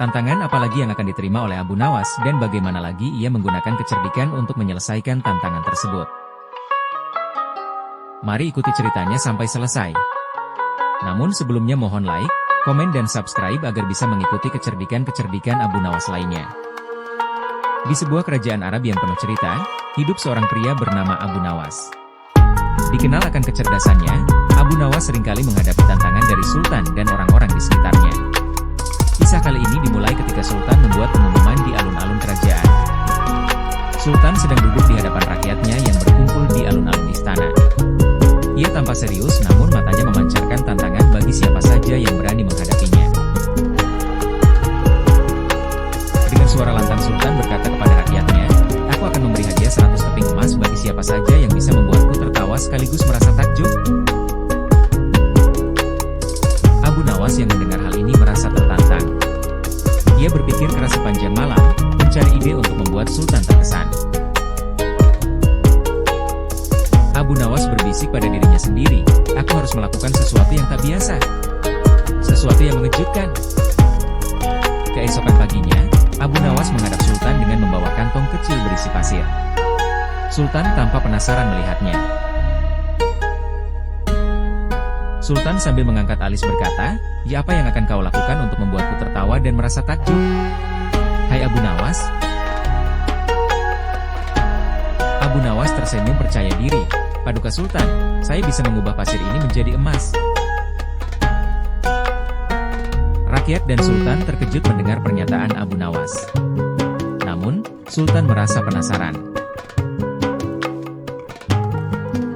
Tantangan apalagi yang akan diterima oleh Abu Nawas dan bagaimana lagi ia menggunakan kecerdikan untuk menyelesaikan tantangan tersebut. Mari ikuti ceritanya sampai selesai. Namun sebelumnya mohon like, komen dan subscribe agar bisa mengikuti kecerdikan-kecerdikan Abu Nawas lainnya. Di sebuah kerajaan Arab yang penuh cerita, hidup seorang pria bernama Abu Nawas. Dikenal akan kecerdasannya, Abu Nawas seringkali menghadapi tantangan dari Sultan dan orang-orang di sekitarnya. Kisah kali ini dimulai ketika Sultan membuat pengumuman di alun-alun kerajaan. Sultan sedang duduk di hadapan rakyatnya yang berkumpul di alun-alun istana. Ia tampak serius namun matanya memancarkan tantangan bagi siapa saja yang berani menghadapinya. Dengan suara lantang Sultan berkata kepada rakyatnya, "Aku akan memberi hadiah 100 keping emas bagi siapa saja yang bisa membuatku tertawa sekaligus merasa takjub." Abu Nawas yang mendengar hal ini merasa tertantang. Ia berpikir keras sepanjang malam, mencari ide untuk membuat Sultan terkesan. Abu Nawas berbisik pada dirinya sendiri, "Aku harus melakukan sesuatu yang tak biasa. Sesuatu yang mengejutkan." Keesokan paginya, Abu Nawas menghadap Sultan dengan membawa kantong kecil berisi pasir. Sultan tampak penasaran melihatnya. Sultan sambil mengangkat alis berkata, "Ya, apa yang akan kau lakukan untuk membuatku tertawa dan merasa takjub? Hai Abu Nawas." Abu Nawas tersenyum percaya diri, "Paduka Sultan, saya bisa mengubah pasir ini menjadi emas." Rakyat dan Sultan terkejut mendengar pernyataan Abu Nawas. Namun, Sultan merasa penasaran.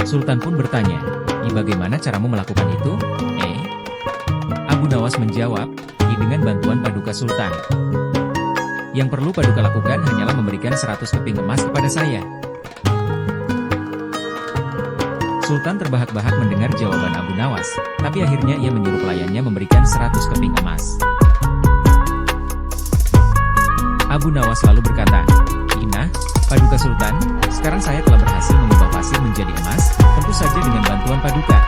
Sultan pun bertanya, "Bagaimana caramu melakukan itu?" Abu Nawas menjawab, "Dengan bantuan Paduka Sultan. Yang perlu Paduka lakukan hanyalah memberikan 100 keping emas kepada saya." Sultan terbahak-bahak mendengar jawaban Abu Nawas, tapi akhirnya ia menyuruh pelayannya memberikan 100 keping emas. Abu Nawas lalu berkata, "Nah, Paduka Sultan, sekarang saya telah berhasil mengubah pasir menjadi emas, tentu saja dengan bantuan Paduka."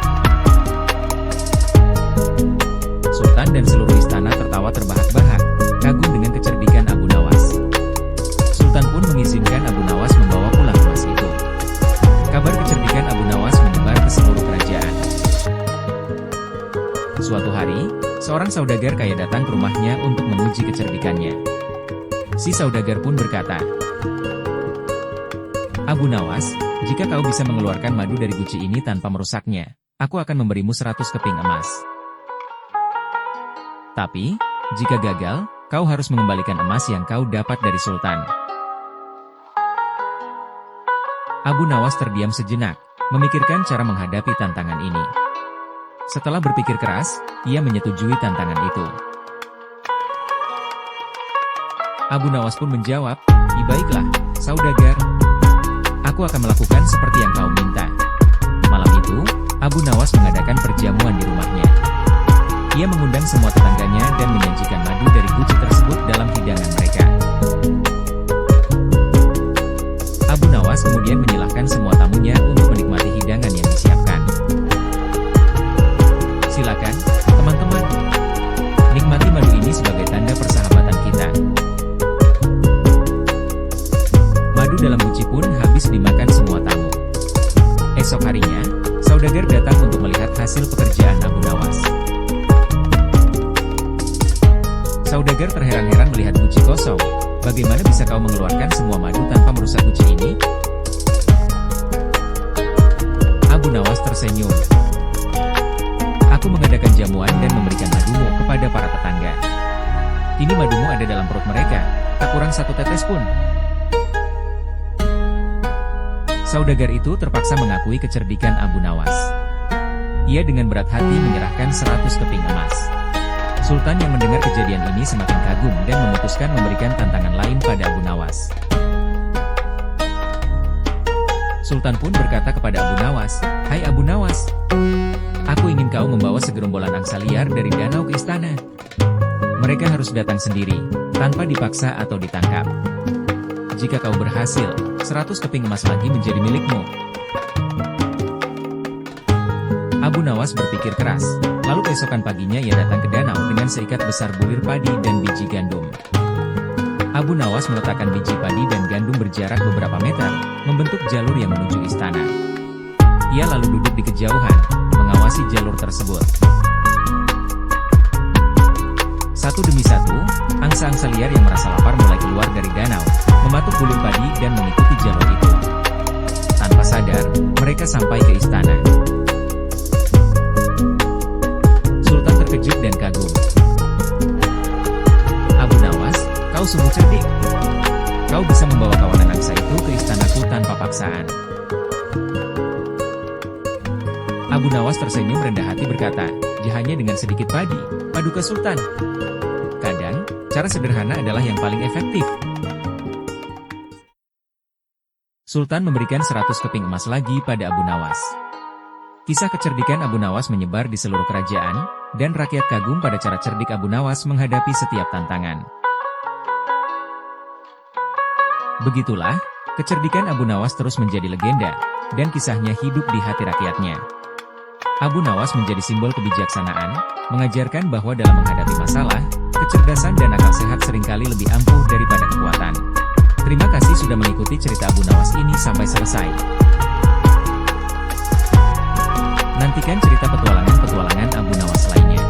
Sultan dan seluruh istana tertawa terbahak-bahak, kagum dengan kecerdikan Abu Nawas. Sultan pun mengizinkan Abu Nawas membawa pulang emas itu. Kabar kecerdikan Abu Nawas menyebar ke seluruh kerajaan. Suatu hari, seorang saudagar kaya datang ke rumahnya untuk menguji kecerdikannya. Si saudagar pun berkata, "Abu Nawas, jika kau bisa mengeluarkan madu dari guci ini tanpa merusaknya, aku akan memberimu 100 keping emas. Tapi, jika gagal, kau harus mengembalikan emas yang kau dapat dari Sultan." Abu Nawas terdiam sejenak, memikirkan cara menghadapi tantangan ini. Setelah berpikir keras, ia menyetujui tantangan itu. Abu Nawas pun menjawab, "Baiklah, saudagar. Aku akan melakukan seperti yang kau minta." Malam itu, Abu Nawas mengadakan perjamuan di rumahnya. Ia mengundang semua tetangganya dan menyajikan madu dari guci tersebut dalam hidangan mereka. Abu Nawas kemudian menyilahkan semua tamunya untuk menikmati hidangan yang disiapkan. "Silakan, teman-teman. Nikmati madu ini sebagai tanda persahabatan kita." Madu dalam guci pun habis dimakan semua tamu. Esok harinya, saudagar datang untuk melihat hasil pekerjaan Abu Nawas. Saudagar terheran-heran melihat guci kosong. "Bagaimana bisa kau mengeluarkan semua madu tanpa merusak guci ini?" Abu Nawas tersenyum. "Aku mengadakan jamuan dan memberikan madumu kepada para tetangga. Kini madumu ada dalam perut mereka, tak kurang 1 tetes pun." Saudagar itu terpaksa mengakui kecerdikan Abu Nawas. Ia dengan berat hati menyerahkan 100 keping emas. Sultan yang mendengar kejadian ini semakin kagum dan memutuskan memberikan tantangan lain pada Abu Nawas. Sultan pun berkata kepada Abu Nawas, "Hai Abu Nawas, aku ingin kau membawa segerombolan angsa liar dari danau ke istana. Mereka harus datang sendiri, tanpa dipaksa atau ditangkap. Jika kau berhasil, 100 keping emas lagi menjadi milikmu." Abu Nawas berpikir keras. Lalu keesokan paginya ia datang ke danau dengan seikat besar bulir padi dan biji gandum. Abu Nawas meletakkan biji padi dan gandum berjarak beberapa meter, membentuk jalur yang menuju istana. Ia lalu duduk di kejauhan, mengawasi jalur tersebut. Satu demi satu, angsa-angsa liar yang merasa lapar mulai keluar dari danau, mematuk bulir padi dan mengikuti jalur itu. Tanpa sadar, mereka sampai ke istana. Sultan terkejut dan kagum. Abu Nawas, kau sungguh cerdik. Kau bisa membawa kawanan angsa itu ke istanaku tanpa paksaan. Abu Nawas tersenyum rendah hati berkata, hanya dengan sedikit padi, paduka Sultan. Kadang, cara sederhana adalah yang paling efektif. Sultan memberikan 100 keping emas lagi pada Abu Nawas. Kisah kecerdikan Abu Nawas menyebar di seluruh kerajaan, dan rakyat kagum pada cara cerdik Abu Nawas menghadapi setiap tantangan. Begitulah, kecerdikan Abu Nawas terus menjadi legenda, dan kisahnya hidup di hati rakyatnya. Abu Nawas menjadi simbol kebijaksanaan, mengajarkan bahwa dalam menghadapi masalah, kecerdasan dan akal sehat seringkali lebih ampuh daripada kekuatan. Terima kasih sudah mengikuti cerita Abu Nawas ini sampai selesai. Nantikan cerita petualangan-petualangan Abu Nawas lainnya.